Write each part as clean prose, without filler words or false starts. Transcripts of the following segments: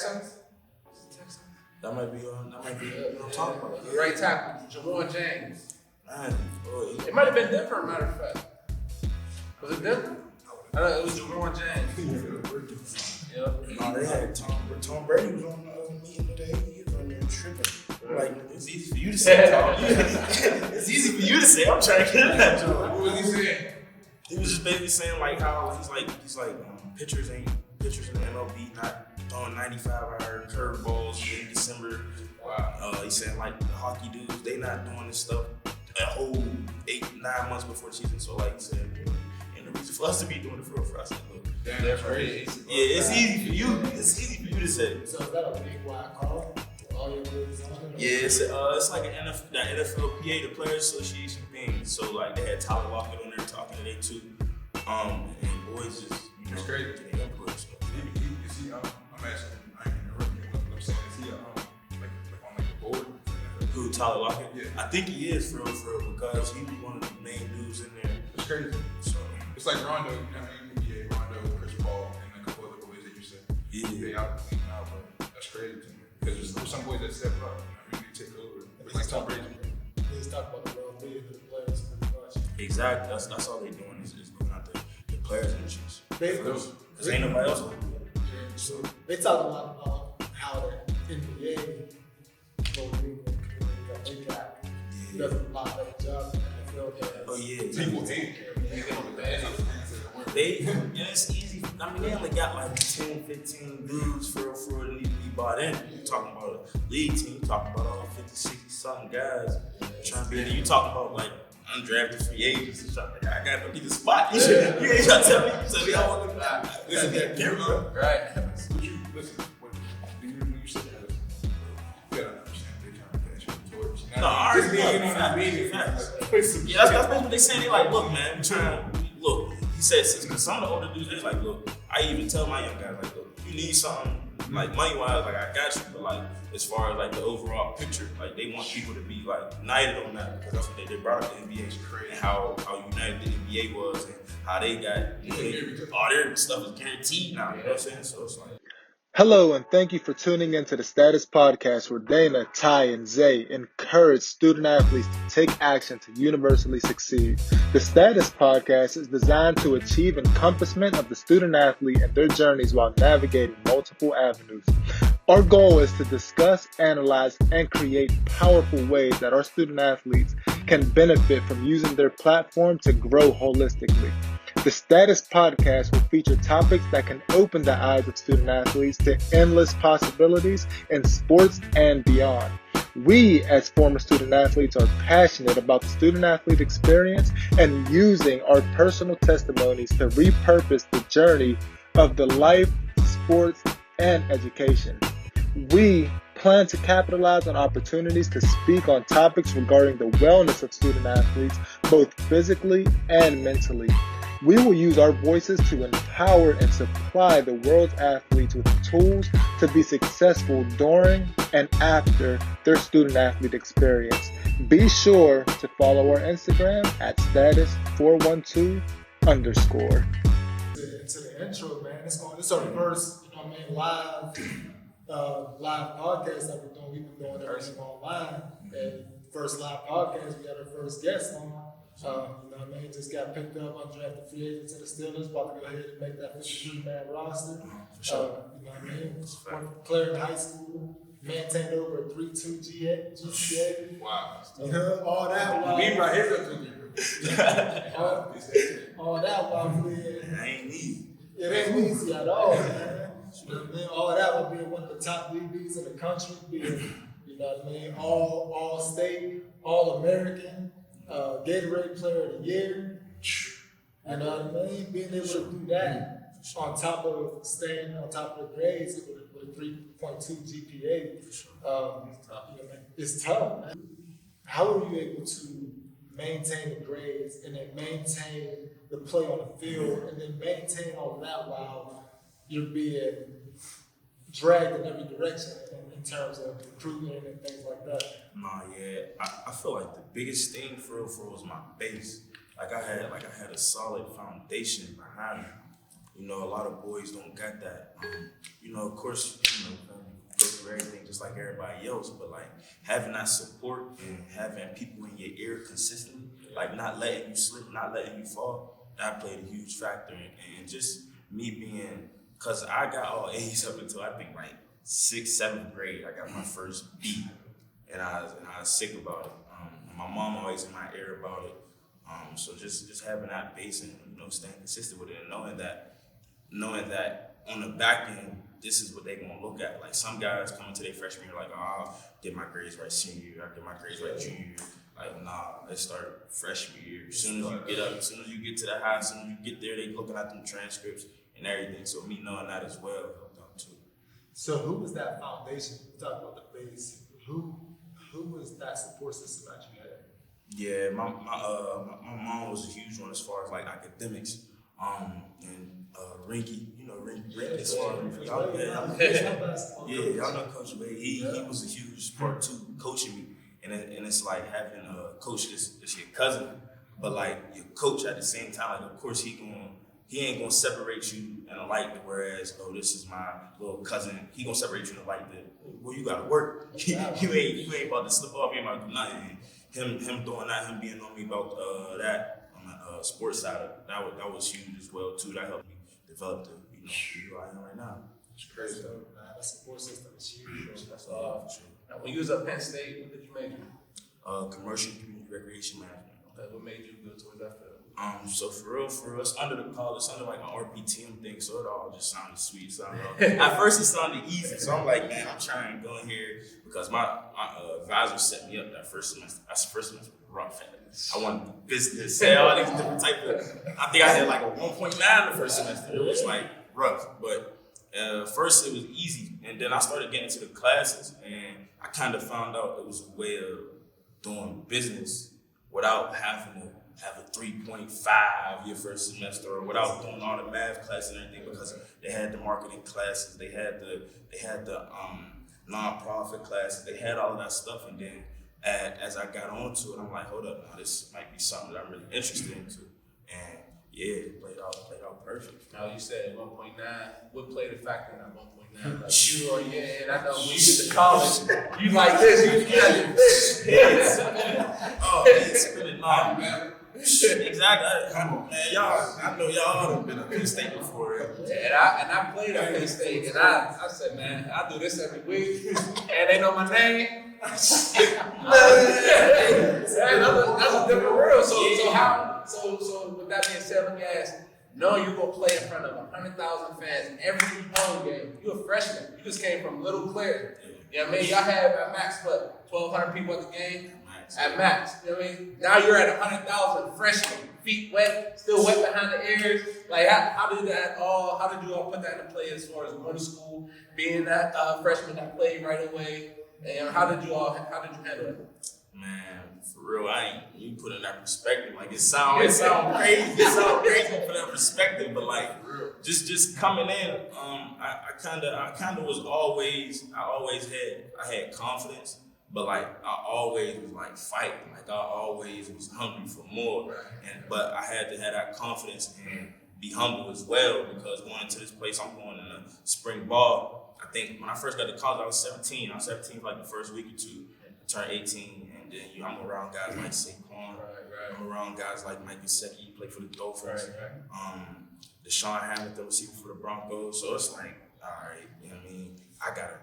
Texans. That might be what I'm talking about. Right tackle, Jawan James. Man, boy. It might have been Denver, matter of fact. Was it Denver? It was Jawan James. Yep. No, they had Tom Brady was on the meeting today. He was on there tripping. Like, it's easy for you to say, Tom. It's easy for you to say. I'm trying to get that joke. What was he saying? He was just basically saying like how he's like pitchers in the MLB not throwing 95-hour curveballs in December. Wow. He said like the hockey dudes, they not doing this stuff a whole 8-9 months before the season. So like he said, and the reason for us to be doing it for us, look. Damn, that's crazy. Yeah, it's easy for you. It's easy for you to say. So is that a big wide call? All your words on it? Yeah, it's like the NFLPA, the Players Association thing. So like they had Tyler Lockett on there talking today too. And boys just It's crazy. getting input. So. Is he, I'm asking, I ain't interrupting you, what I'm saying, is he, like on like the board? Who, Tyler Lockett? Yeah. I think he is for real because he was one of the main dudes in there. It's crazy. So It's like Rondo, you know what I mean? NBA, Rondo, Chris Paul, and a couple other boys that you said. yeah. They out the league now, but that's crazy to me. Because there's some boys that step up, you know what I mean? They take over. It's like Tom Brady. Let's talk about the well-being of the players pretty much. Exactly. That's all they're doing is looking at the players and issues. Because ain't nobody else gonna do it. So they talk a lot about how the NBA does a lot better job than the NFL. Oh yeah. People hate It's easy. I mean, they only got like 10, 15 dudes for to need to be bought in. You talking about a league team, you talking about all 50, 60 something guys trying to be in. You talking about like undrafted free agents and stuff. Like, I got to be the spot. You ain't trying to tell me. You said, I want to listen to that camera. Right. Would you listen? Do you say that? You gotta understand they trying to finish the torch. No, I Just already being know. on the meeting. Yeah, that's basically what they saying. They like, look, man, look. He said, because some of the older dudes, they like, look. I even tell my young guys, like, look, you need something, like money wise, like I got you, but like as far as like the overall picture, like they want people to be like united on that because that's what they brought up the NBA and how united the NBA was and how they got all their stuff is guaranteed now. You know what I'm saying? So it's like. Hello, and thank you for tuning into the Status Podcast, where Dana, Ty, and Zay encourage student athletes to take action to universally succeed. The Status Podcast is designed to achieve encompassment of the student athlete and their journeys while navigating multiple avenues. Our goal is to discuss, analyze, and create powerful ways that our student athletes can benefit from using their platform to grow holistically. The Status Podcast will feature topics that can open the eyes of student athletes to endless possibilities in sports and beyond. We, as former student athletes, are passionate about the student athlete experience and using our personal testimonies to repurpose the journey of the life, sports, and education. We plan to capitalize on opportunities to speak on topics regarding the wellness of student athletes, both physically and mentally. We will use our voices to empower and supply the world's athletes with tools to be successful during and after their student athlete experience. Be sure to follow our Instagram at status412_. To the intro, man, it's our first, live podcast that we're doing. We've been doing everything online, and first live podcast, we got our first guest on. Just got picked up undrafted free agent to the Steelers, about to go ahead and make that 53-man roster. Went to Clairton High School, maintained over a 3.2 GPA. Wow. All that while. We right here up to all that while It ain't easy. it ain't easy at all, man. All that while being one of the top DBs in the country, being, all state, all American. Gatorade Player of the Year, being able to do that on top of staying on top of the grades with a 3.2 GPA, it's tough, man. How are you able to maintain the grades and then maintain the play on the field and then maintain all of that while you're being dragged in every direction in terms of recruitment and things like that? I feel like the biggest thing for real was my base. I had a solid foundation behind me. A lot of boys don't got that. Of course, just like everybody else, but like having that support and having people in your ear consistently, like not letting you slip, not letting you fall, that played a huge factor. And just me being, cause I got all A's up until I think like 6th, 7th grade. I got my first B, and I was sick about it. My mom always in my ear about it. So just having that base and staying consistent with it and knowing that on the back end, this is what they're gonna look at. Like some guys come into their freshman year like, oh, I did my grades right senior year, I did my grades right junior year. Like, nah, let's start freshman year. As soon as you get up, as soon as you get to the high, as soon as you get there, they looking at them transcripts and everything. So me knowing that as well helped out too. So who was that foundation? You talk about the base. Who was that support system that you had? Yeah, my mom was a huge one as far as like academics. And Rinky, Rinky as far as y'all know Coach Wade. He was a huge part too, coaching me. And it's like having a coach that's your cousin, but like your coach at the same time. Like of course he ain't gonna separate you in a light whereas this is my little cousin. He gonna separate you in a light that you gotta work. you ain't about to slip off. You ain't about to do nothing. Him doing that, him being on me about that on the sports side, that was huge as well too. That helped me develop the who I am right now. It's crazy though. That support system is huge. That's all. Now, when you was at Penn State, what did you major? Commercial community recreation management. Okay, what made you go towards that field? So for real, it's under the college, it's under like an RPTM thing, so it all just sounded sweet. At first it sounded easy, so I'm like, man, I'm trying to go in here because my advisor set me up that first semester. That's the first semester was rough. I wanted business, all these different type of. I think I had like a 1.9 the first semester. It was like rough, but first it was easy, and then I started getting into the classes, and I kind of found out it was a way of doing business without having to have a 3.5 your first semester, or without doing all the math classes and everything, because they had the marketing classes, they had the nonprofit classes, they had all of that stuff, and then as I got onto it, I'm like, hold up, now this might be something that I'm really interested into, and yeah, it played out perfect. Now you said 1.9. What played a factor in that 1.9? Like you or I know when you get to college, you like this, you got this. It's spinning long, man. Exactly. I know y'all have been at Penn State before. Yeah, and I played at Penn State, and I said, man, I do this every week, and they know my name. That's a different world. So with that being said, let me ask, knowing you're gonna play in front of 100,000 fans every home game, you're a freshman. You just came from Little Clairton. You know what I mean? Y'all have at max 1,200 people at the game. At max, you know what I mean? Now you're at 100,000 freshmen, feet wet, still wet behind the ears. Like how did you all put that into play as far as going to school, being that freshman that played right away, and how did you handle it? Man, for real, you put in that perspective. Like it sound crazy. It sound crazy to put that perspective, but like just coming in, I kinda was I had confidence. But like I always was like fighting, like I always was hungry for more, but I had to have that confidence and be humble as well, because going into this place, I'm going in a spring ball. I think when I first got to college, I was 17. I was 17 for like the first week or two. I turned 18, and then I'm around guys like Saquon. I'm around guys like Mike Gesicki, play for the Dolphins. Deshaun Hamilton, receiver for the Broncos. So it's like, all right, you know what I mean? I gotta.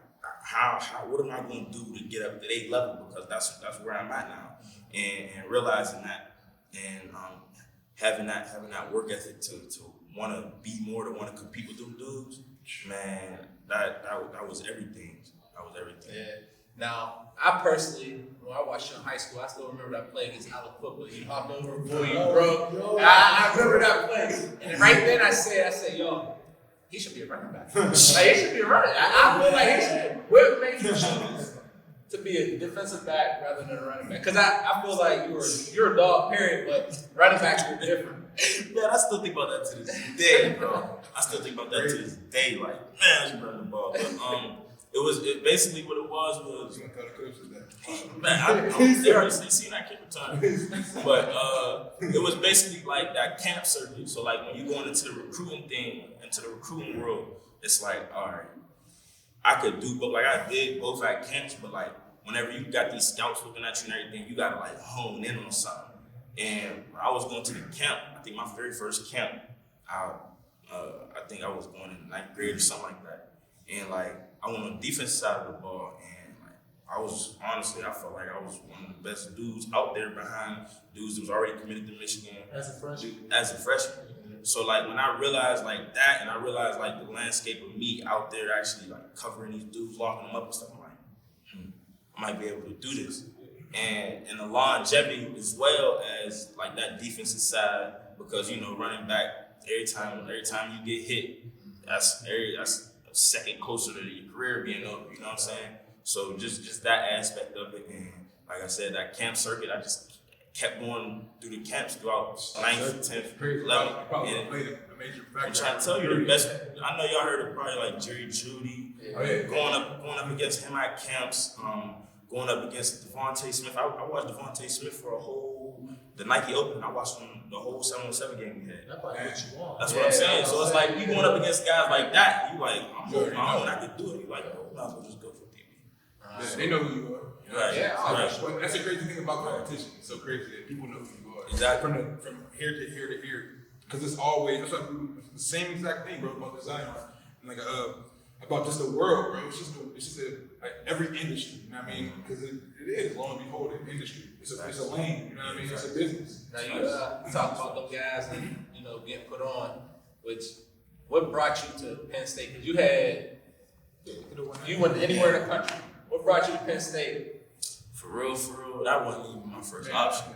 What am I going to do to get up to their level? Because that's where I'm at now, and realizing that, and having that work ethic to want to be more, to want to compete with them dudes, man, that was everything. That was everything. Yeah. Now, I personally, when I watched you in high school, I still remember that play against Alec football. You hopped over, boy, you broke. I remember that play, and right then I said, yo. He should be a running back. Like, he should be a running back. I feel like he should. What made you choose to be a defensive back rather than a running back? Because I feel like you're a dog, period, but running backs are different. Man, I still think about that to this day, bro. I still think about that to this day. Like, man, I should run the ball. But basically what it was. You gonna tell the coaches that? Man, they already seen that kick return. But it was basically like that camp circuit. So like when you going into the recruiting thing, into the recruiting world, it's like, all right, I could do both. Like I did both at camps, but like whenever you got these scouts looking at you and everything, you gotta like hone in on something. And when I was going to the camp, I think my very first camp, I think I was going in the 9th grade or something like that. And like I went on the defense side of the ball, and like I was honestly, I felt like I was one of the best dudes out there behind dudes that was already committed to Michigan As a freshman. So like when I realized like that, and I realized like the landscape of me out there actually like covering these dudes, locking them up and stuff, I'm like, I might be able to do this. And the longevity as well as like that defensive side, because you know running back every time you get hit, that's a second closer to your career being over. You know what I'm saying? So just that aspect of it, and like I said, that camp circuit, I just kept going through the camps throughout 9th, 10th, 11th. And I'm trying to tell you the best. I know y'all heard of probably like Jerry Judy, going up against him at camps, going up against Devontae Smith. I watched Devontae Smith for the Nike Open. I watched him the whole 7-on-7 game we had. That's probably what you want. That's what I'm saying. So it's like you going up against guys like that, you like, I'm holding my own, I can do it. You like, oh, might as well just go for DB. They know who you are. Right. Right. But that's the crazy thing about competition. It's so crazy that people know who you are. Exactly. From here to here to here. Because it's always, that's like the same exact thing, bro, about design. And like, about just the world, bro. It's just like every industry, you know what I mean? Because it is, long and behold, an industry. It's a lane, you know what I mean? It's a business. Now you talk about those guys and getting put on. What brought you to Penn State? Because you went anywhere in the country. What brought you to Penn State? For real, that wasn't even my first option.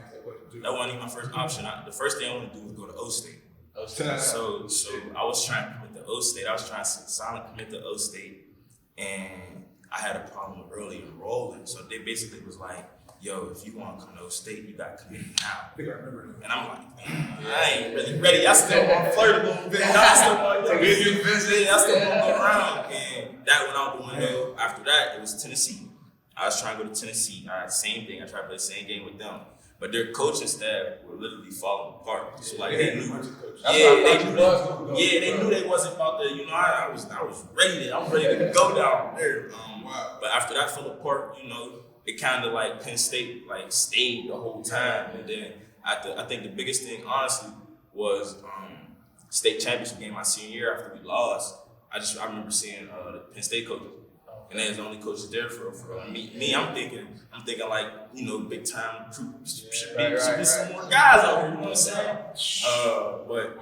The first thing I wanted to do was go to O State. So I was trying to commit to O State. I was trying to silent commit to O State, and I had a problem with early enrolling. So they basically was like, yo, if you want to come to O State, you got to commit now. I think I remember that. And I'm like, I ain't really ready. I still want to flirt a little bit. I still want to go around. And that went out the window. After that, it was Tennessee. I was trying to go to Tennessee. Same thing. I tried to play the same game with them. But their coaching staff were literally falling apart. So like they knew. They knew they wasn't about to, I was ready to go down there. But after that fell apart, it kind of like Penn State like stayed the whole time. And then I think the biggest thing, honestly, was state championship game my senior year after we lost. I remember seeing the Penn State coaches. And they was the only coaches there for me. I'm thinking like, big time recruit should be some more guys out here, you know what I'm saying? But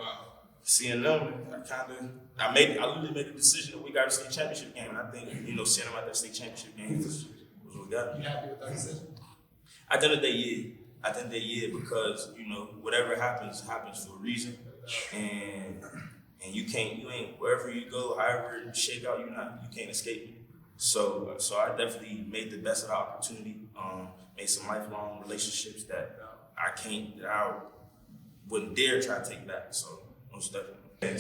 seeing them, I literally made the decision that we got a state championship game. And I think, seeing them at that state championship game was what we got. You happy with that decision? At the end of the day, because, whatever happens for a reason. And you ain't, wherever you go, however you shake out, you can't escape it. So I definitely made the best of the opportunity, made some lifelong relationships that I wouldn't dare try to take back. So most definitely.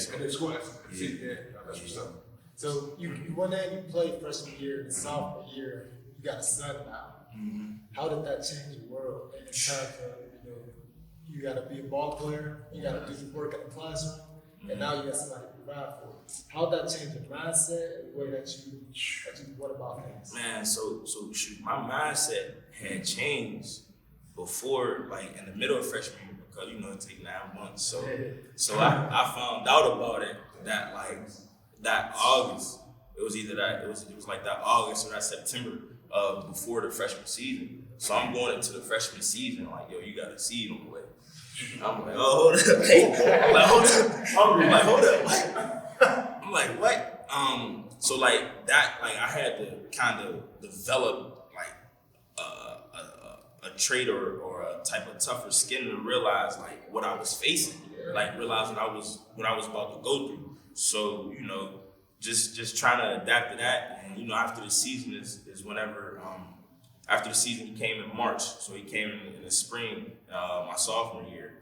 So you went in, you played freshman year, and sophomore year, you got a son now. Mm-hmm. How did that change the world in terms of, you got to be a ball player, you got to do the work in the classroom, and now you got somebody to provide for. How did that change your mindset and the way that you what about things? Man, so shoot, my mindset had changed before, like in the middle of freshman year, because it take 9 months. So I found out about it that August. It was either that it was like that August or that September before the freshman season. So I'm going into the freshman season like, yo, you got a seed on the way. I'm like, oh, hold up. Hold up. I'm like, what? So like that, like I had to kind of develop like a trait or a type of tougher skin to realize like what I was facing, like realize what I was about to go through. So just trying to adapt to that. And after the season is whenever after the season he came in March, so he came in the spring, my sophomore year,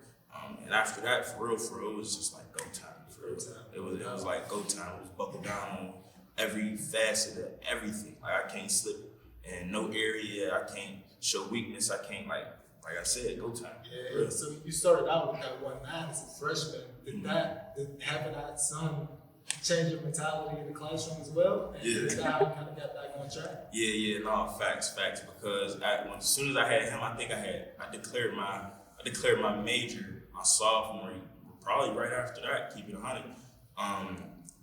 and after that, for real, it was just like go time. It was like go time. It was buckle down on every facet of everything. Like I can't slip in no area. I can't show weakness. I can't like I said, go time. Yeah. So you started out with that 1.9 as a freshman. Did having that son change your mentality in the classroom as well? And is that how you kind of got back on track? No, facts. Because as soon as I had him, I think I declared my major my sophomore year, probably right after that, keep it 100.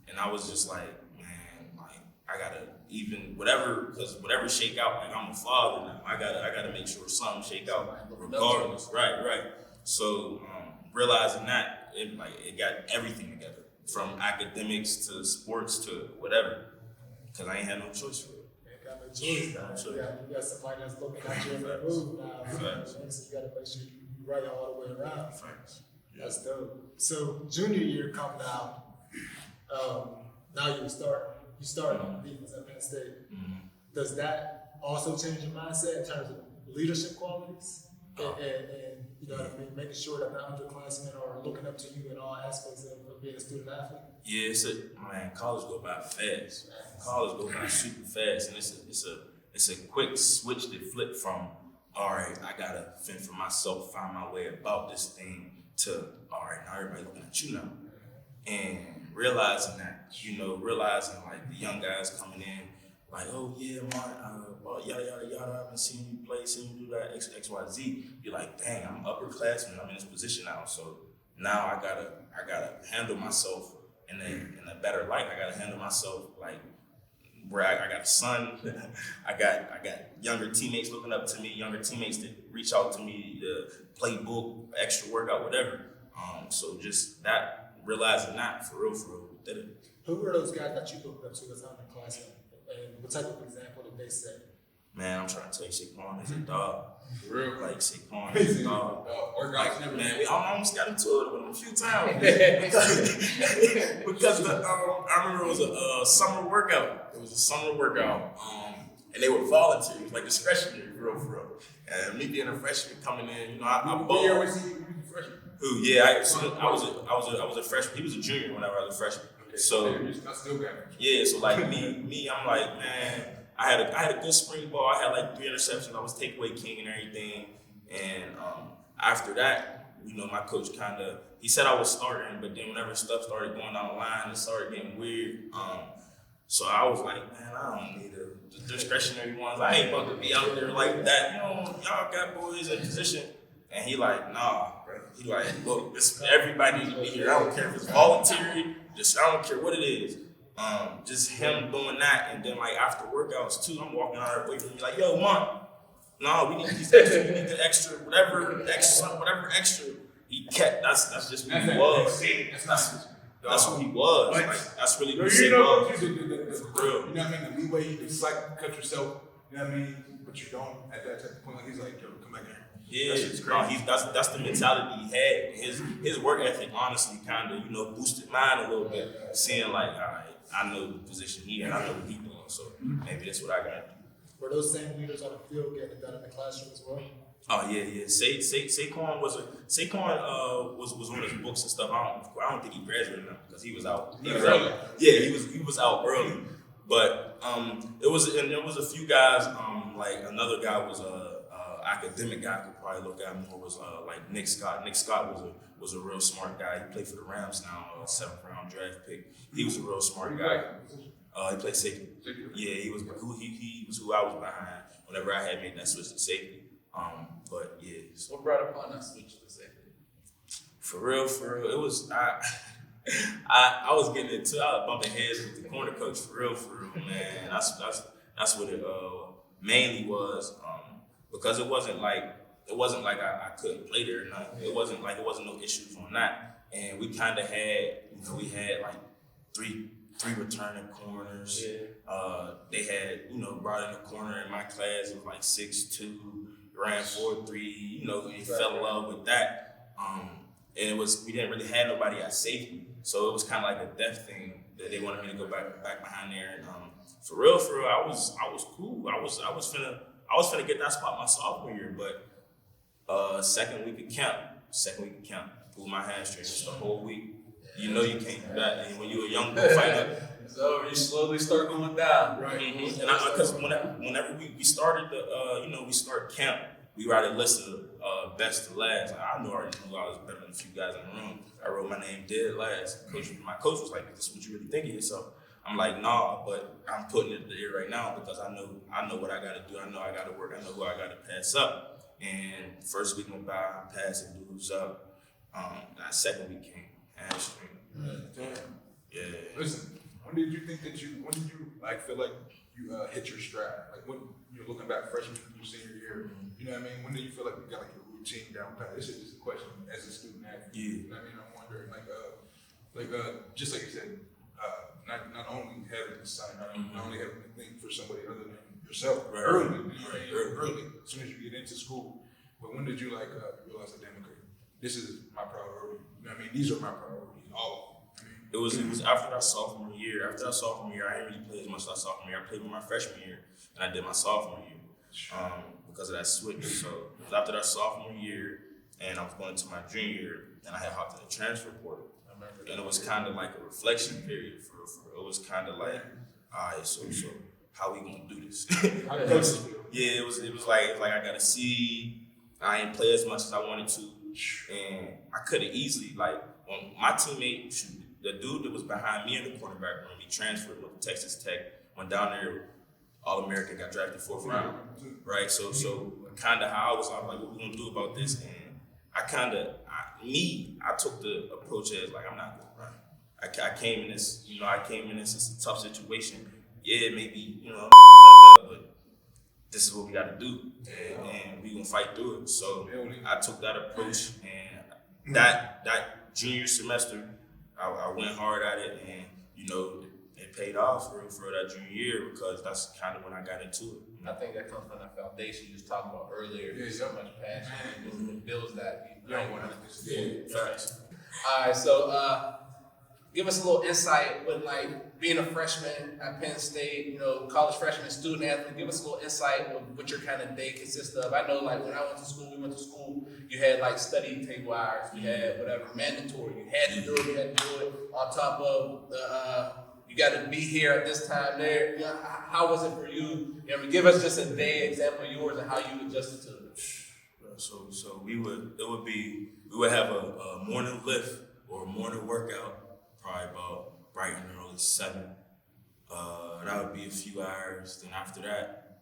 And I was just like, man, like I gotta even whatever shake out. Like I'm a father now, I gotta make sure something shake out regardless. Right. So realizing that it got everything together. From academics to sports to whatever, because I ain't had no choice for it. You got no choice now. You got somebody that's looking at you every move now. So you got to make sure you right all the way around. Thanks. That's dope. So junior year coming out, now you start on defense at Penn State. Mm-hmm. Does that also change your mindset in terms of leadership qualities? And you know what I mean, making sure that the underclassmen are looking up to you in all aspects of being a student athlete? Yeah, college go by fast. College go by super fast, and it's a quick switch to flip from, all right, I gotta fend for myself, find my way about this thing, to, all right, now everybody looking at you now. And realizing like the young guys coming in, like, oh yeah, yada, I've been seeing you play, seeing you do that, X, Y, Z. You're like, dang, I'm upperclassman, I'm in this position now. So now I gotta handle myself in a better light. I gotta handle myself like where I got a son, I got younger teammates looking up to me, younger teammates that reach out to me, the playbook, extra workout, whatever. So just that, realizing that for real, did it. Who were those guys that you looked up to as underclassmen? And what type of example did they set? Man, I'm trying to tell you, Saquon is a dog. For real? Like, Saquon is a dog. Like, man, we almost got into it with him a few times. because I remember it was a summer workout. It was a summer workout. And they were voluntary. It was like discretionary, for real. And me being a freshman coming in, I balled. Who? Yeah, I was a freshman. He was a junior whenever I was a freshman. So so like me, I'm like, man, I had a good spring ball. I had like 3 interceptions. I was takeaway king and everything. And after that, my coach he said I was starting, but then whenever stuff started going down the line, it started getting weird. So I was like, man, I don't need the discretionary ones. I ain't about to be out there like that. Y'all got boys in position. And he like, nah, bro. He like, look, everybody needs to be here. I don't care if it's voluntary. I don't care what it is. Just him doing that, and then like after workouts too, I'm walking out away from me like, yo, Mont, no, we need these extra, we need the extra, whatever extra. He kept. That's just who he was. That's who he was. Like that's really who he was. For real. You know what I mean? The leeway you can cut yourself. You know what I mean? But you don't at that type of point. Like he's like, yo, come back here. Yeah, that's the mentality he had. His work ethic honestly kind of boosted mine a little bit. Seeing like, all right, I know the position he had, I know what he's doing, so maybe that's what I got to do. Were those same leaders on the field getting it done in the classroom as well? Oh yeah. Saquon was on his books and stuff. I don't think he graduated now because he was out. He was out early. But there was a few guys. Like another guy was academic guy I could probably look at more was like Nick Scott. Nick Scott was a real smart guy. He played for the Rams now, 7th round draft pick. He was a real smart guy. He played safety. Yeah, he was who I was behind whenever I had made that switch to safety. But yeah. So what brought upon that switch to safety? For real, it was I was getting into I was bumping heads with the corner coach for real, man. That's what it mainly was. Because it wasn't like I couldn't play there or nothing. It wasn't no issues on that. And we kind of had, we had like three returning corners. Yeah. They had, brought in a corner in my class. It was like 6'2", ran 4.3. He fell in love with that. And we didn't really have nobody at safety, so it was kind of like a depth thing that they wanted me to go back behind there. And for real, I was cool. I was finna get that spot my sophomore year, but second week of camp, pulled my hamstring just the whole week. You can't do that. And when you're a young fighter, so you slowly start going down, right? Mm-hmm. And because whenever we started we started camp, we write a list of best to last. Like, I already knew I was better than a few guys in the room. I wrote my name dead last. My coach was like, "This is what you really think of yourself." I'm like, "Nah," but I'm putting it there right now because I know what I got to do. I know I got to work. I know who I got to pass up. And first week went by, I'm passing dudes up. That second week came, hamstring. Yeah. Listen, when did you like feel like you hit your stride? Like when you're looking back freshman through senior year, you know what I mean? When did you feel like you got like your routine down pat? This is just a question as a student athlete. Yeah. You know what I mean? I'm wondering just like you said, not only having to sign, not only having to think for somebody other than yourself early, as soon as you get into school. But when did you realize that, damn, okay, this is my priority? You know what I mean? These are my priorities, all of them. It was after that sophomore year. After that sophomore year, I didn't really play as much as that sophomore year. I played with my freshman year, and I did my sophomore year because of that switch. So it was after that sophomore year, and I was going into my junior year, and I had hopped in the transfer portal. And it was kind of like a reflection period for it was kind of like, all right, so how we gonna do this? Yeah, it was like I got to see. I ain't play as much as I wanted to, and I could have easily when my teammate, the dude that was behind me in the quarterback room, he transferred with Texas Tech, went down there, All-American, got drafted 4th round, right? So kind of how I was like, what we gonna do about this? And I took the approach as like, I'm not gonna run. I came in this, it's a tough situation. Yeah, maybe, but this is what we got to do, and we gonna fight through it. So I took that approach, and that junior semester, I went hard at it, and it paid off for that junior year because that's kind of when I got into it. I think that comes from that foundation you was talking about earlier. There's so much passion. It builds that. You don't want to. Facts. All right, so give us a little insight with being a freshman at Penn State, college freshman, student athlete. Give us a little insight of what your kind of day consists of. I know when I went to school, you had study table hours, we had whatever, mandatory. You had to do it, on top of the, you got to be here at this time there. How was it for you? Give us just a day example of yours and how you adjusted to it. So we would have a morning lift or a morning workout, probably about bright and early 7. That would be a few hours. Then after that,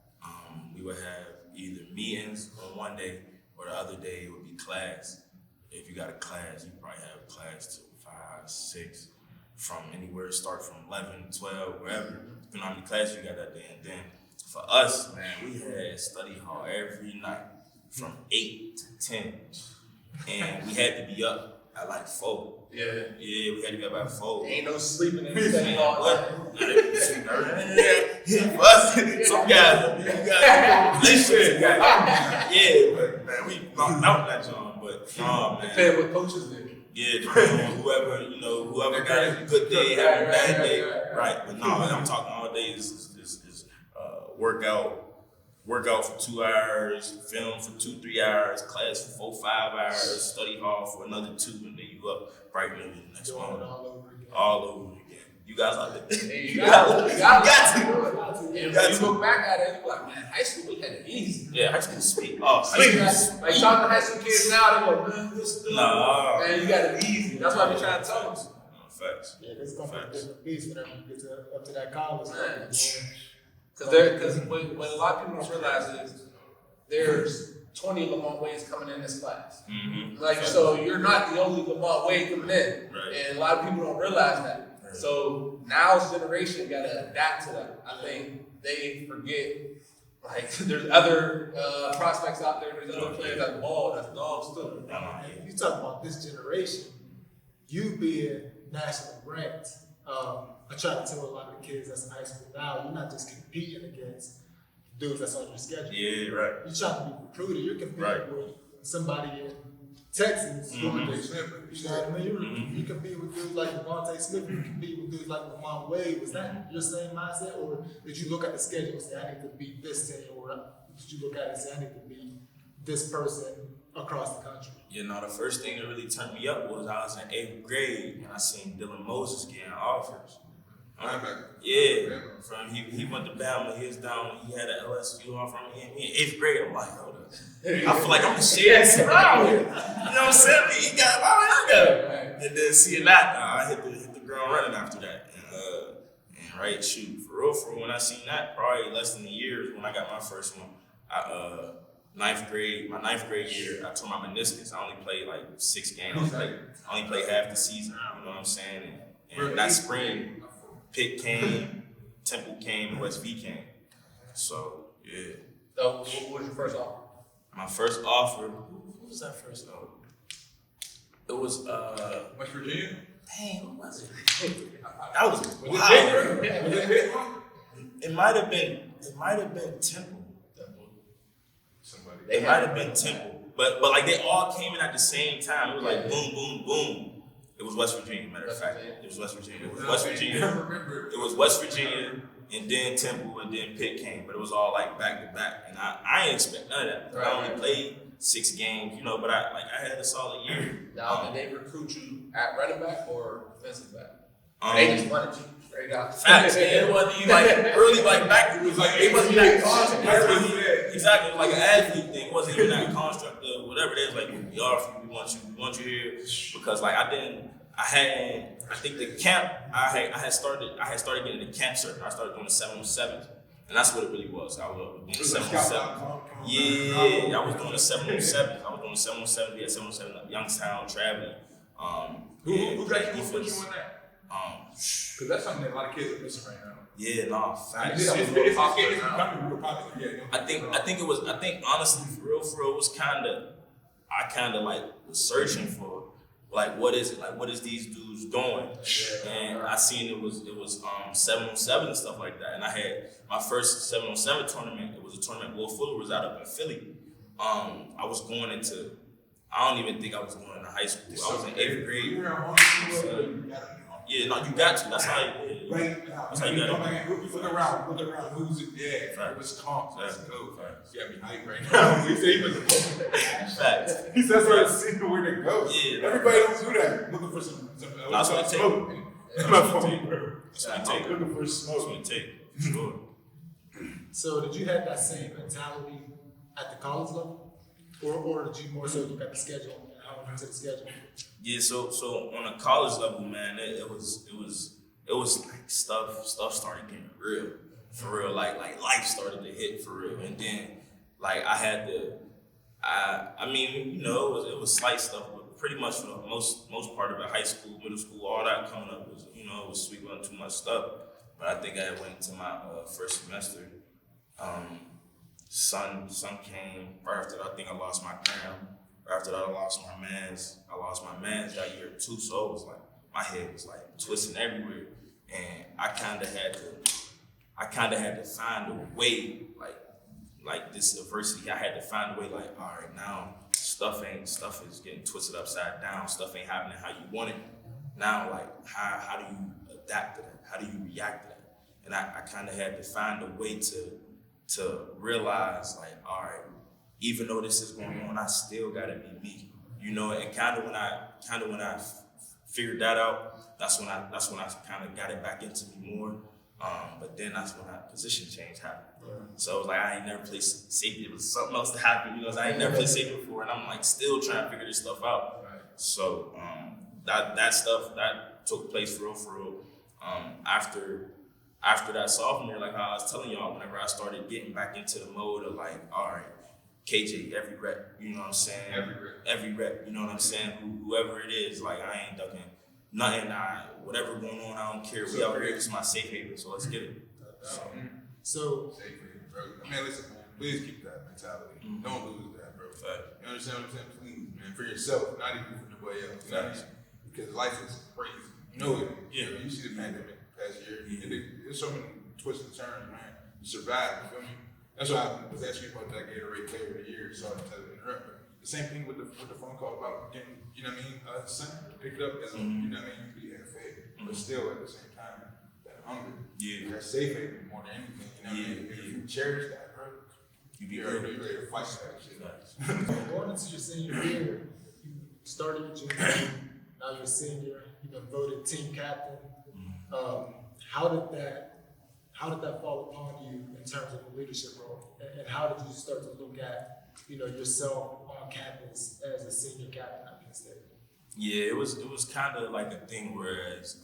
we would have either meetings on one day or the other day it would be class. If you got a class, you probably have class till 5, 6, from anywhere, start from 11, 12, wherever. Depending on how many classes you got that day. And then for us, man, we had study hall every night from 8 to 10. And we had to be up at 4. Yeah, we had to be up at 4. Ain't no sleeping in the study hall. Some guys, relationships guys. Yeah, but man, we knocked out that job. But man. Depending what coaches did. Yeah, depending on whoever got a good day, have a bad day. Right. But no, I'm talking all day is workout for 2 hours, film for 2-3 hours, class for 4-5 hours, study hall for another 2, and then you up bright and early the next morning. All over again. You guys out there. Hey, you got to do it. And when you look back at it, you're like, man, high school, we had it easy. Yeah, high school sweet. Oh, sweet. Like talking to high school kids now, they're like, man, this stuff. Nah. Man, you got it easy. That's what I be trying to tell them. Facts. Yeah, it's gonna be a different beast whenever you get up to that college. Because what a lot of people don't realize is there's 20 Lamont Wades coming in this class. Mm-hmm. So you're not the only Lamont Wade coming in. Right. And a lot of people don't realize that. Right. So now's generation got to adapt to that. I think they forget, there's other prospects out there, there's other players that ball, that's dogs too. You talk about this generation, you being national ranked. I try to tell a lot of the kids that's in high school now, you're not just competing against dudes that's on your schedule. Yeah, right. You're trying to be recruited. You're competing with somebody in Texas. Mm-hmm. You know what I mean? You compete with dudes like Devontae Smith. You compete with dudes like Lamont Wade. Was that your same mindset, or did you look at the schedule and say, I need to beat this team, or did you look at it and say, I need to beat this person across the country? The first thing that really turned me up was I was in 8th grade and I seen Dylan Moses getting offers. Linebacker. Yeah, from he went to Bama. He was down. He had an LSU offer from me in 8th grade. I'm like, hold up. I feel like I'm the shit around here. You know what I'm saying? He got I got him. And then seeing that, I hit the ground running after that. And right, shoot, for real, when I seen that, probably less than a year when I got my first one. My 9th grade year, I tore my meniscus. I only played like 6 games. I only played half the season. You know what I'm saying? And that spring, Pitt came, Temple came, and West V came. So yeah. So what was your first offer? My first offer. Who was that first offer? It was West Virginia? dang, what was it? That was wild. It might have been Temple. Somebody. It might have been Temple. But like they all came in at the same time. It was like boom, boom, boom. It was West Virginia, matter of fact. It was West Virginia. It was West Virginia, and then Temple, and then Pitt came. But it was all like back to back. And I ain't expect none of that. Right. I only played 6 games, you know, but I had a solid year. Now, did they recruit you at running back or defensive back? They just wanted you straight out. Facts, man. It wasn't even like early, like back. It was like it wasn't that construct. Exactly, it was like an athlete thing. It wasn't even that construct of whatever it is. Like we offer you, we want you here because like I think the camp I had started getting the camp circuit. I started doing the 707, and that's what it really was. I was doing the 707. Yeah, I was doing the 707. I was doing the 707. We had 707 Youngstown traveling. Who got you put you on that? Because that's something that a lot of kids are missing right now. Yeah, no, facts. It's becoming real popular. Yeah, I think honestly, for real, it was I kind of like was searching for like what is it, like what is these dudes doing, and I seen it was 707 and stuff like that, and I had my first 707 tournament. It was a tournament Will Fuller was out up in Philly. I was going into, I don't even think I was going into high school. I was in 8th grade. Yeah, no, you got to. That's how you. That's how you got to. Look around. Who's it? Yeah, right. What's comp? Let's go. Facts. You got me hype right now. He said he was Facts. He says where to see where to go. Yeah. Everybody don't do that. Looking for some that's what it smoke. That's what it take. Looking for smoke. That's what it take. Sure. So did you have that same mentality at the college level, or did you more so look at the schedule and how into the schedule? Yeah, so on a college level, man, it was like stuff started getting real, for real. Like life started to hit for real, and then like I had to, I mean, you know, it was slight stuff, but pretty much for the most part of it, high school, middle school, all that coming up was, you know, it was sweet, wasn't too much stuff. But I think I went into my first semester. Sun came. Right after that, I think I lost my gram. After that, I lost my mans that year too. So it was like my head was like twisting everywhere, and I kind of had to find a way, like this adversity. I had to find a way, like, all right, now stuff is getting twisted upside down. Stuff ain't happening how you want it. Now, like, how do you adapt to that? How do you react to that? And I kind of had to find a way to realize, like, all right, even though this is going on, I still gotta be me, you know. And kind of when I figured that out, that's when I kind of got it back into me more. But then that's when that position change happened. Right. So it was like I ain't never played safety. It was something else that happened, you know. I ain't never played safety before, and I'm like still trying to figure this stuff out. Right. So that stuff that took place for real. After that sophomore year, like how I was telling y'all, whenever I started getting back into the mode of like, all right, KJ, every rep, you know what I'm saying? Every rep, you know what I'm saying? Whoever it is, like I ain't ducking nothing. Whatever going on, I don't care. We out here, it's my safe haven, so let's get it. So safe haven, bro. Man, listen, man, please keep that mentality. Mm-hmm. Don't lose that, bro. Fact. You understand what I'm saying? Please, man, for yourself, not even for nobody else. You know what I mean? Because life is crazy. You know it. Yeah. You see the pandemic past year. Yeah. There's so many twists and turns, man. You survive, you feel me? That's why I was asking you about that Gatorade Player of the Year. Sorry to interrupt, but the same thing with the phone call about getting, you know what I mean, son pick it up as a, you know what I mean, you be FA, but still at the same time, that hunger, that safe haven more than anything, you know what I mean? If you cherish that, bro, you ready to fight that shit. Going into your senior year, you started your junior year, now you're a senior, you've been voted team captain. how did that fall upon you in terms of a leadership role? And how did you start to look at, yourself on campus as a senior captain at Penn State? Yeah, it was kind of like a thing, whereas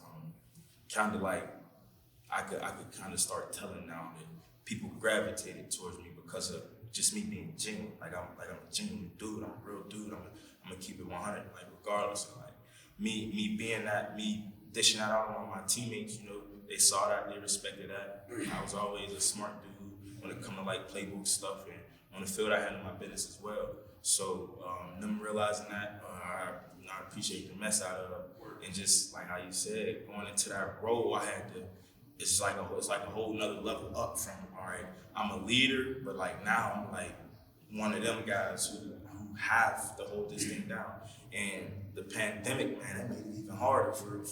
kind of like I could kind of start telling now that people gravitated towards me because of just me being genuine. Like I'm a genuine dude. I'm a real dude. I'm gonna keep it 100. Like regardless of like me being that, me dishing that out on my teammates. They saw that, they respected that. I was always a smart dude when it come to like playbook stuff, and on the field I handled my business as well. So them realizing that, I appreciate the mess out of it. And just like how you said, going into that role, I had to. It's like a whole nother level up from, all right, I'm a leader, but like now I'm like one of them guys who have to hold this thing down. And the pandemic, man, that made it even harder for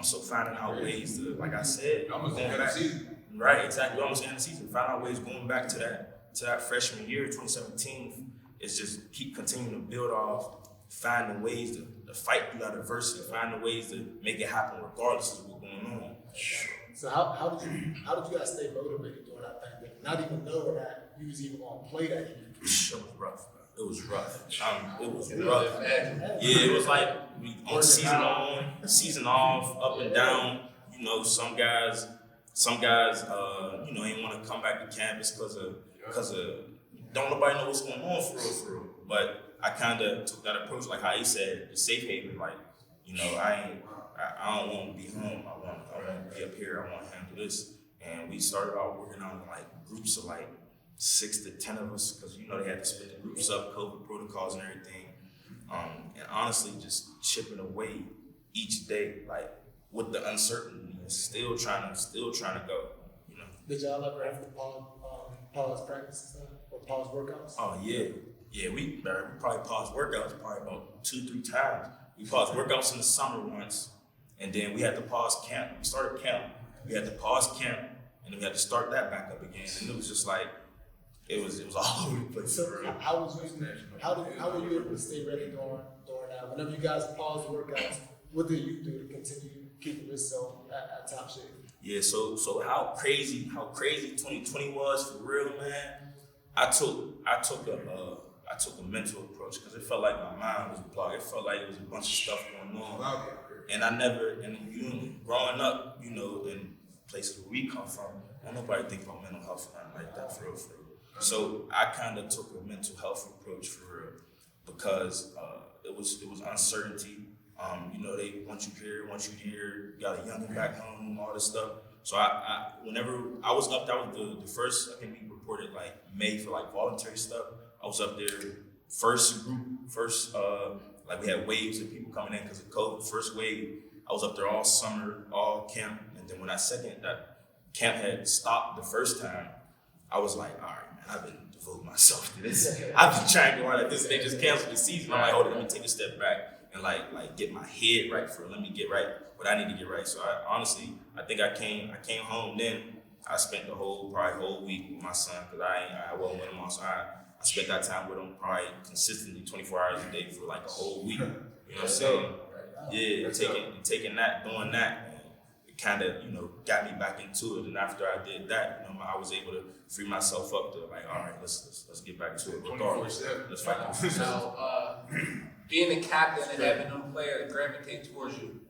so finding out ways to, like I said, Almost the end of the season. Right, exactly. Almost the end of the season. Find out ways going back to that freshman year, 2017. It's just keep continuing to build off, finding ways to fight through that adversity, finding ways to make it happen regardless of what's going on. So how did you guys stay motivated during that pandemic? Not even knowing that you was even going to play that year. It was rough, bro. It was rough. It was rough. Yeah, it was like on season off, up and down. Some guys, ain't want to come back to campus because of don't nobody know what's going on for real. But I kind of took that approach, like how he said, the safe haven. Like, I don't want to be home. I want to be up here. I want to handle this. And we started out working on like groups of like 6 to 10 of us, because they had to split the groups up, COVID protocols and everything. And honestly, just chipping away each day, like with the uncertainty, and still trying to go. Did y'all ever have to pause practice and stuff, or pause workouts? Oh yeah. We probably paused workouts probably about 2-3 times. We paused workouts in the summer once, and then we had to pause camp. We started camp. We had to pause camp, and then we had to start that back up again. And it was just like it was all over the place. So how were you able to stay ready during that? Whenever you guys paused workouts, what did you do to continue keeping yourself at top shape? Yeah, so how crazy 2020 was for real, man. I took a mental approach, because it felt like my mind was blocked. It felt like it was a bunch of stuff going on. And growing up, in places where we come from, don't nobody think about mental health or nothing like that for real. So I kind of took a mental health approach for real, because it was uncertainty. They want you here, got a youngin' back home, all this stuff. So whenever I was up, that was the first, I think we reported like May for like voluntary stuff. I was up there first, like we had waves of people coming in because of COVID, first wave. I was up there all summer, all camp. And then when that camp had stopped the first time, I was like, all right, man, I've been devoting myself to this. I've been trying to go on at this. They just canceled the season. I'm like, hold on, let me take a step back and like get my head right let me get right what I need to get right. So I think I came home then. I spent the whole week with my son, because I wasn't with him on. So I spent that time with him probably consistently 24 hours a day for like a whole week. You know what I'm saying? Yeah, taking that, doing that, and it kind of, got me back into it. And after I did that, I was able to free myself up to like, all right, let's get back to it. Regardless, let's fight. So, being a captain and having no player gravitate towards you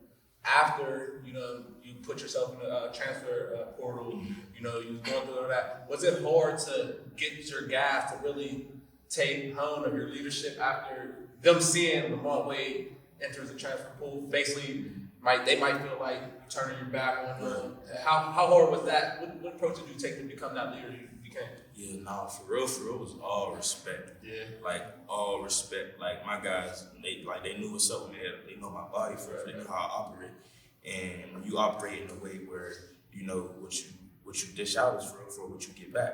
after, you put yourself in the transfer portal, you was going through all that. Was it hard to get your guys to really take home of your leadership after them seeing Lamont Wade enters the transfer pool? Basically, they might feel like you're turning your back on them. How hard was that? What approach did you take to become that leader you became? Yeah, nah, for real, it was all respect. Yeah. Like, all respect. Like, my guys, they knew what's up with me. They know my body for real. They know how I operate. And when you operate in a way where what you dish out is for what you get back.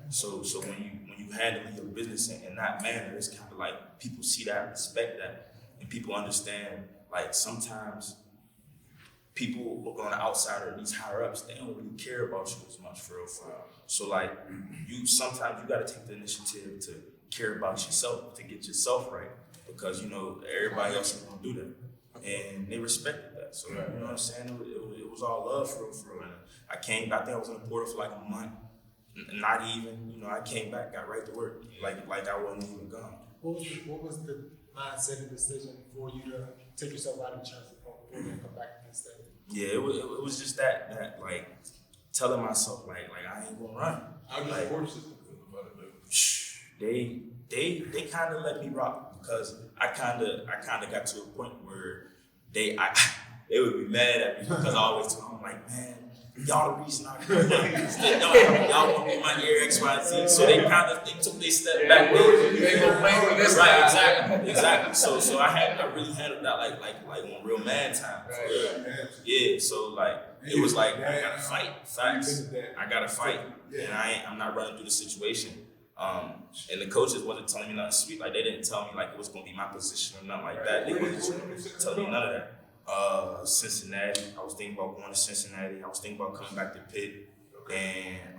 So when you handle your business in that manner, it's kind of like people see that, respect that, and people understand. Like, sometimes people look on the outside, or these higher ups, they don't really care about you as much for real. So like, sometimes you got to take the initiative to care about yourself, to get yourself right, because everybody else is gonna do that, and they respected that. that. So you know what I'm saying? It was all love for real. And I think I was in the portal for like a month. Not even, I came back, got right to work, like I wasn't even gone. What was the mindset and decision for you to take yourself out of the transfer portal before you come back to Penn State? Yeah, it was just that like telling myself like I ain't gonna run. How does the support system feel about it? They kind of let me rock because I kind of got to a point where they would be mad at me because I always told them like, man, y'all the reason I come back. Y'all want me in my ear X, Y, and Z. So they took their step back. They gonna play with this right, exactly. So I really handled that like on real man time. Right. Yeah. So like it was like I gotta fight. Facts. I gotta fight, and I'm not running through the situation. And the coaches wasn't telling me nothing sweet. Like they didn't tell me like it was gonna be my position or nothing like that. They wasn't telling me none of that. Cincinnati. I was thinking about going to Cincinnati. I was thinking about coming back to Pitt, and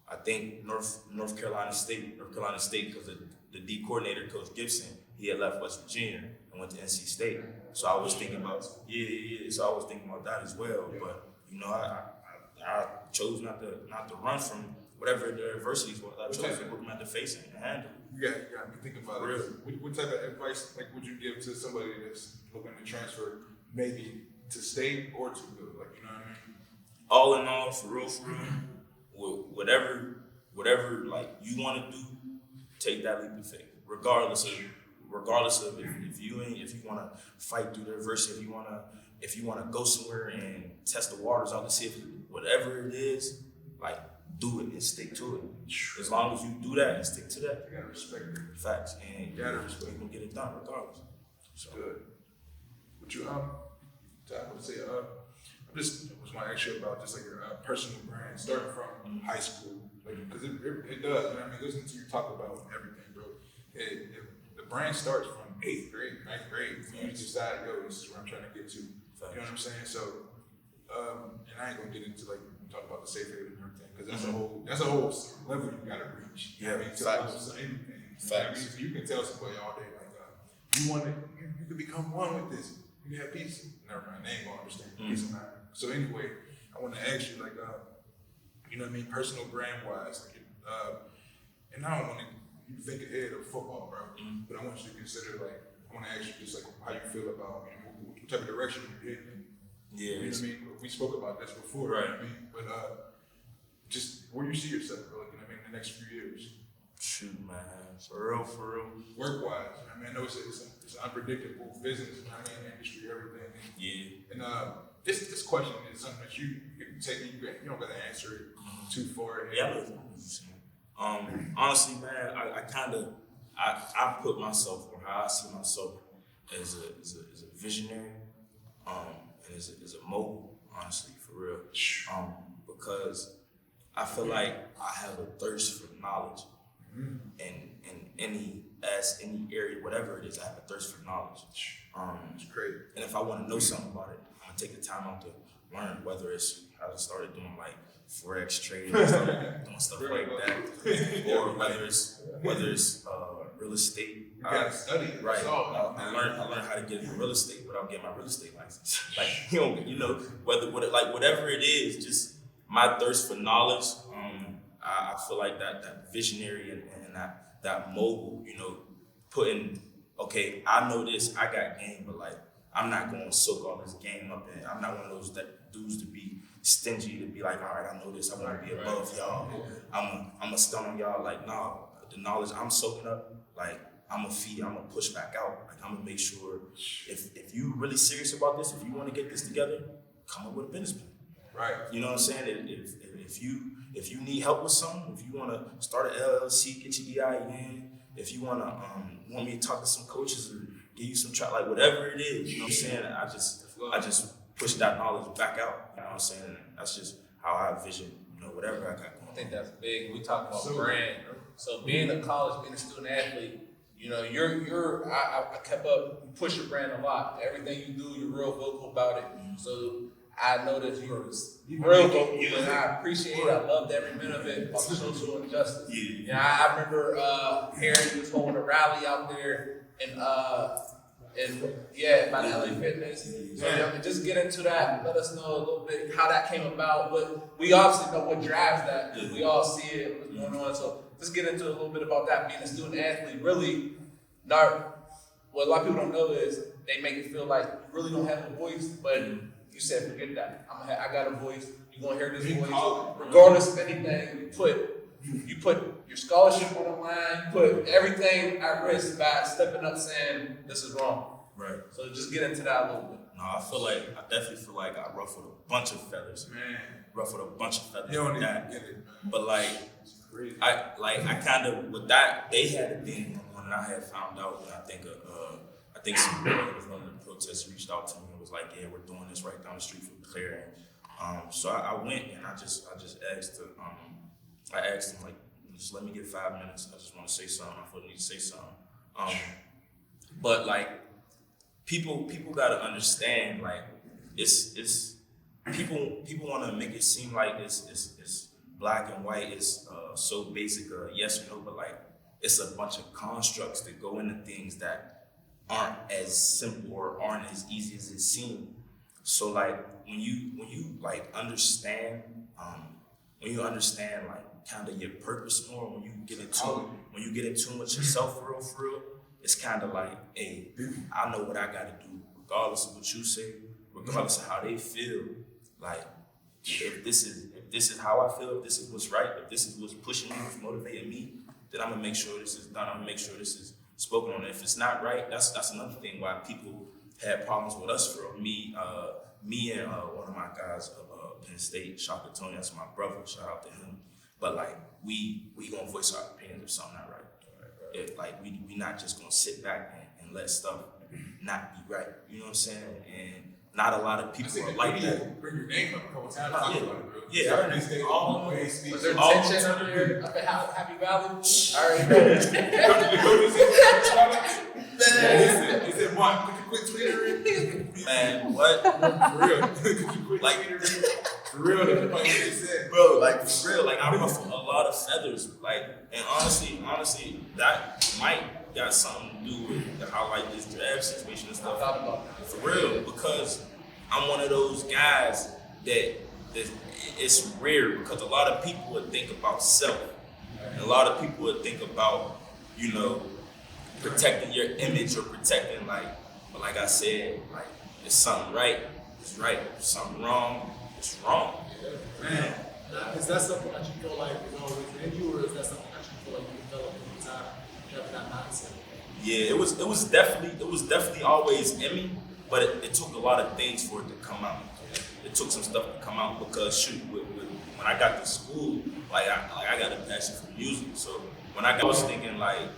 I think North Carolina State because the D coordinator, Coach Gibson, he had left West Virginia and went to NC State. So I was thinking about So I was thinking about that as well. But I chose not to run from whatever the adversities was. I chose to put them at the face and handle. You got to think about it. What type of advice would you give to somebody that's looking to transfer, maybe to stay or to go? Like, you know what I mean? All in all, for real, whatever like you want to do, take that leap of faith. Regardless of if you want to fight through the adversity, if you want to go somewhere and test the waters out to see if whatever it is, like do it and stick to it. As long as you do that and stick to that, You gotta respect it. facts, and You gotta respect you can get it done regardless. So good. But you I would say I just was want to ask you about just like your personal brand, starting from high school, like because it does. You know what I mean, listening to you talk about everything, bro. The brand starts from 8th grade, 9th grade. When you decide, this is where I'm trying to get to. You know what I'm saying? So, and I ain't gonna get into like talk about the safe haven and everything because that's a whole level you gotta reach. You know what I mean? Facts. Anything. Facts. You can tell somebody all day like you can become one with this. You can have peace. Never mind, they ain't gonna understand peace and not. So anyway, I want to ask you like you know what I mean, personal brand wise, like and I don't want you to think ahead of football, bro. But I want you to consider like I want to ask you just like how you feel about what type of direction you're heading. yeah, You know what I mean? We spoke about this before, Right. You know what I mean? But just where you see yourself, bro, like, you know what I mean, in the next few years, shoot, man, for real. work-wise. I mean, I know it's an unpredictable business, you know what I mean, industry, everything. Yeah. And this question is something that you can take. You don't got to answer it too far. Yeah. Honestly, man, I put myself, or how I see myself, as a visionary, and as a mogul, honestly, for real. Because I feel like I have a thirst for knowledge, in any area, whatever it is, I have a thirst for knowledge. It's great. And if I want to know something about it, I'm gonna take the time out to learn. Whether it's I started doing like forex trading, started doing stuff like that, or whether it's real estate. You gotta study it. Right. So, I learned how to get into real estate without getting my real estate license. Like whatever it is, just my thirst for knowledge. I feel like that visionary and that mogul, putting, okay, I know this, I got game, but like I'm not going to soak all this game up, and I'm not one of those dudes to be stingy, to be like, all right, I know this, I want to be above y'all. I'm a stun on y'all. Like, nah, the knowledge I'm soaking up, like I'm gonna push back out. Like I'm gonna make sure if you really serious about this, if you want to get this together, come up with a business plan. right. You know what I'm saying? If you need help with something, if you want to start an LLC, get your EIN, if you want me to talk to some coaches or give you some like whatever it is, you know what I'm saying? I just push that knowledge back out. You know what I'm saying? That's just how I envision, whatever I got going. I think that's big. We talk about brand. So being a college, being a student athlete, I kept up, you push your brand a lot. Everything you do, you're real vocal about it. So I know that you're real vocal, and I appreciate it. I loved every minute of it about social injustice. Yeah. I remember hearing you was holding a rally out there And yeah, by the LA Fitness. So I mean, just get into that. Let us know a little bit how that came about. But we obviously know what drives that. We all see it, what's going on. So just get into a little bit about that. Being a student athlete, really, what a lot of people don't know is they make it feel like you really don't have a voice. But you said, forget that. I got a voice. You're gonna hear this voice, regardless of anything. You put your scholarship on the line. You put everything at risk by stepping up saying this is wrong. Right. So just get into that a little bit. No, I definitely feel like I ruffled a bunch of feathers. Man. Ruffled a bunch of feathers. You don't with even that. get it. But like, I kind of with that they had a thing when I had found out, and I think some boy who was running the protest reached out to me and was like, yeah, we're doing this right down the street from Clairton. So I went and I just asked I asked him, like, just let me get 5 minutes. I just want to say something. I feel the need to say something. But like, people gotta understand, like, it's people want to make it seem like it's black and white. It's so basic, yes or no. But like, it's a bunch of constructs that go into things that aren't as simple or aren't as easy as it seems. So like, when you like understand like kind of your purpose more, when you get in tune with yourself for real, it's kind of like, hey, I know what I gotta do, regardless of what you say, regardless of how they feel. Like, if this is how I feel, if this is what's right, if this is what's pushing me, what's motivating me, then I'm gonna make sure this is done. I'm gonna make sure this is spoken on. If it's not right, that's another thing why people had problems with us. For me and one of my guys of Penn State, Shaka Tony, that's my brother. Shout out to him. But like, we gonna voice our opinions if something not right. If like we not just gonna sit back and let stuff not be right. You know what I'm saying? And not a lot of people are like that. Bring your name up a couple times. Yeah. They stay all the way. Was there tension up here up at Happy Valley? I already know. He said, "Mark, could you quit twittering?" Man, what? For real. Could you quit Like, twittering? For real, that's what they said. Bro, like, for real, like, I ruffle a lot of feathers. Like, and honestly, that might got something to do with how, like, this draft situation and stuff. I thought about that. For real, because I'm one of those guys that it's rare, because a lot of people would think about self. And a lot of people would think about, you know, protecting your image or protecting, like, but like I said, like, it's something right, it's right. If something wrong, it's wrong. Man, is that something that you feel like is always in you, or is that something that you feel like you developed over time, having that mindset? Yeah, it was definitely always in me, but it took a lot of things for it to come out. It took some stuff to come out because shoot, when I got to school, I got a passion for music. So when I was thinking like,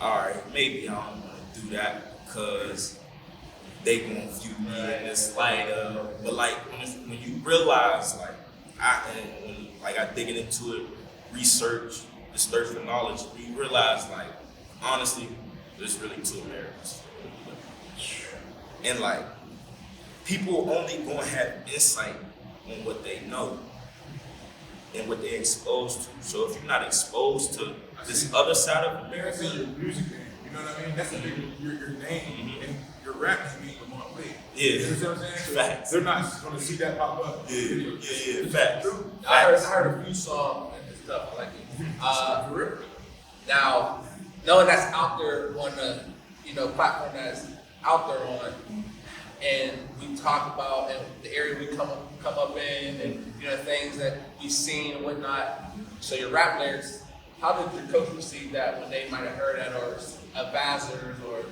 all right, maybe I don't want to do that because they gonna view me in this light. But like when you realize like I digging into it, research, this thirst for knowledge, you realize like honestly, there's really two Americas. And like people only gonna have insight on what they know and what they're exposed to. So if you're not exposed to this other side of America, That's in your music name. You know what I mean? That's a big your name and your rap name Lamont Wade. Yeah. You know what I'm saying? So Facts. they're not gonna see that pop up. Yeah. Facts. I heard a few songs and stuff. I like it. Now, knowing that's out there on the platform that's out there on, and we talk about and the area we come up in, and things that we've seen and whatnot. So your rap lyrics, how did your coach receive that when they might have heard that, or advisors, or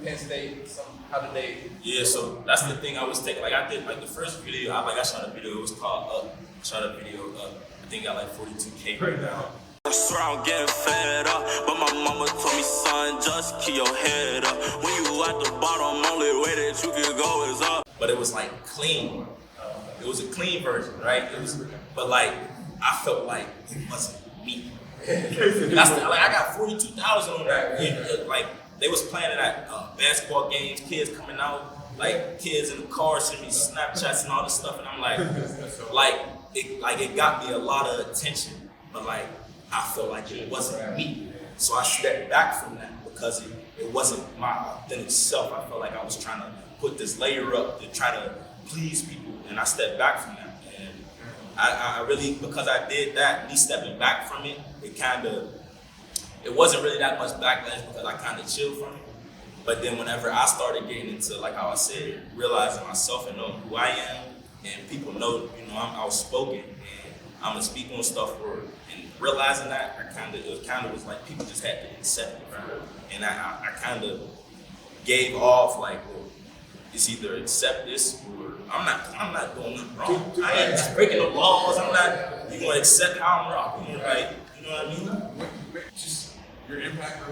Penn State? How did they? Yeah, so that's the thing I was taking. Like I did, like the first video, I shot a video. It was called Up. I shot a video Up. I think I got like 42K right now. I swear I'm getting fed up, but my mama told me, son, just keep your head up. When you at the bottom, only way that you can go is up. But it was like clean. It was a clean version, right? But like I felt like it wasn't me. I got 42,000 on that. Like they was playing it at basketball games, kids coming out, like kids in the car sending me Snapchats and all this stuff, and I'm like it got me a lot of attention, but like I felt like it wasn't me. So I stepped back from that because it wasn't my authentic self. I felt like I was trying to put this layer up to try to please people, and I stepped back from that. And I really, because I did that, me stepping back from it, it wasn't really that much backlash because I kind of chilled from it. But then whenever I started getting into, like how I said, realizing myself and knowing who I am, and people know, I'm outspoken and I'm gonna speak on stuff, and realizing that, it was like people just had to accept it, right? And I kind of gave off like, well, it's either accept this or I'm not doing nothing wrong. I ain't just breaking the laws. You gonna accept how I'm rocking, right? You know what I mean? Just your impact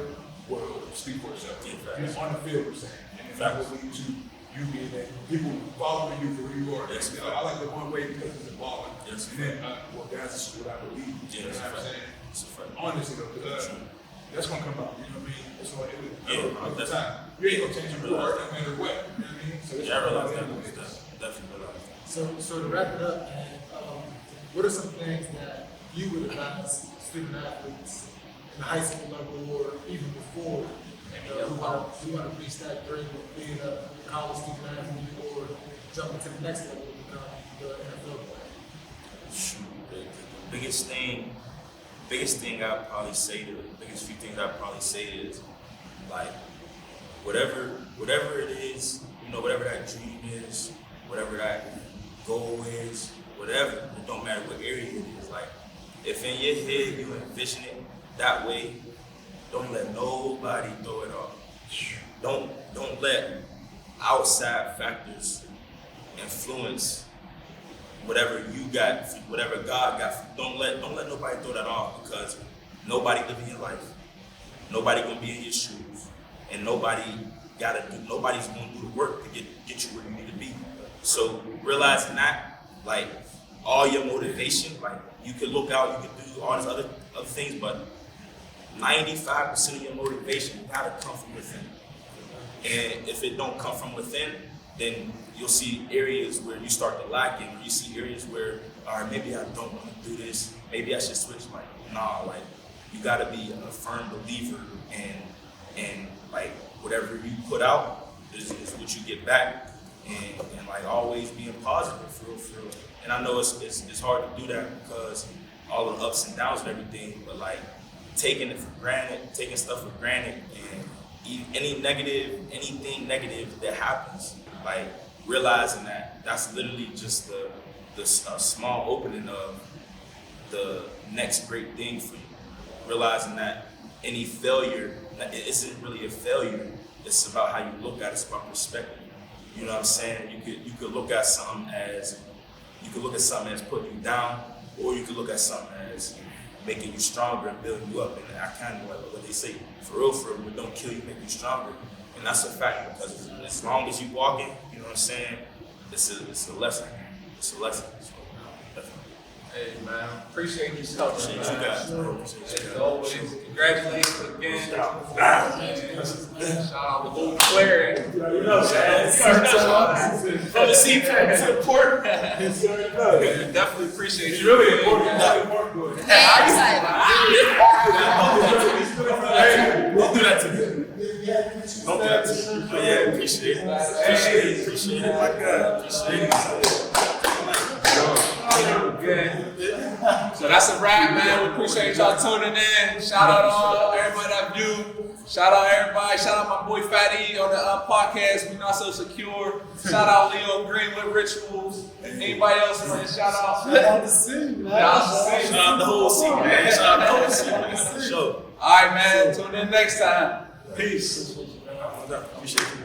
will speak for itself. Yeah, on the field, we're saying, and that will lead to you being there, people following you for who you are. Yes. I like the one way because it's involved. Yes. And then, that's what I believe. Yeah, You know what I'm saying? Honestly though, because that's gonna come out. You know what I mean? It's like over time. You ain't gonna change who you are no matter what. You know what I mean? So I realize that. Definitely realize that. So to wrap it up, man, what are some things that you would advise student athletes in the high school level or even before who want to reach that dream of being a college student athlete or jumping to the next level to become the NFL player? The biggest thing I'd probably say the biggest few things I'd probably say is like whatever it is, whatever that dream is, whatever that goal is, whatever, it don't matter what area it is. Like if in your head you envision it that way, don't let nobody throw it off. Don't let outside factors influence whatever you got, whatever God got. Don't let nobody throw that off, because nobody living your life. Nobody gonna be in your shoes, and nobody's gonna do the work to get you where you need to be. So realizing that, like all your motivation, like you can look out, you can do all these other things, but 95% of your motivation gotta come from within. And if it don't come from within, then you'll see areas where you start to lack it, or you see areas where, all right, maybe I don't want to do this, maybe I should switch. Like, nah, like you gotta be a firm believer, and like whatever you put out is what you get back, and like always being positive, for real. And I know it's hard to do that because all the ups and downs and everything, but like taking stuff for granted, and anything negative that happens, like realizing that that's literally just the small opening of the next great thing for you. Realizing that any failure, it isn't really a failure. It's about how you look at it. It's about perspective. You know what I'm saying? You could look at something as putting you down, or you could look at something as making you stronger and building you up. And I kind of like what they say, for real, what don't kill you, make you stronger. And that's a fact, because as long as you walking, you know what I'm saying, it's a lesson. It's a lesson. So, definitely. Hey man, appreciate you so much. Appreciate you guys. As always, congratulations again. Shout out to Luke Clary. You know what I'm saying? From the seat to the port. Definitely appreciate It's you. really important. It's really important. Don't do that to me. Don't do that to me. But yeah, appreciate it. My God, appreciate it. So that's a wrap, man. We appreciate y'all tuning in. Shout out all everybody that viewed. Shout out everybody. Shout out my boy Fatty on the podcast. We Not So Secure. Shout out Leo Green with Rituals. Anybody else want to shout out? Shout out to Sing, man. Shout out the whole scene, man. Shout out the whole scene. Sure. All right, man. Tune in next time. Peace. Appreciate it.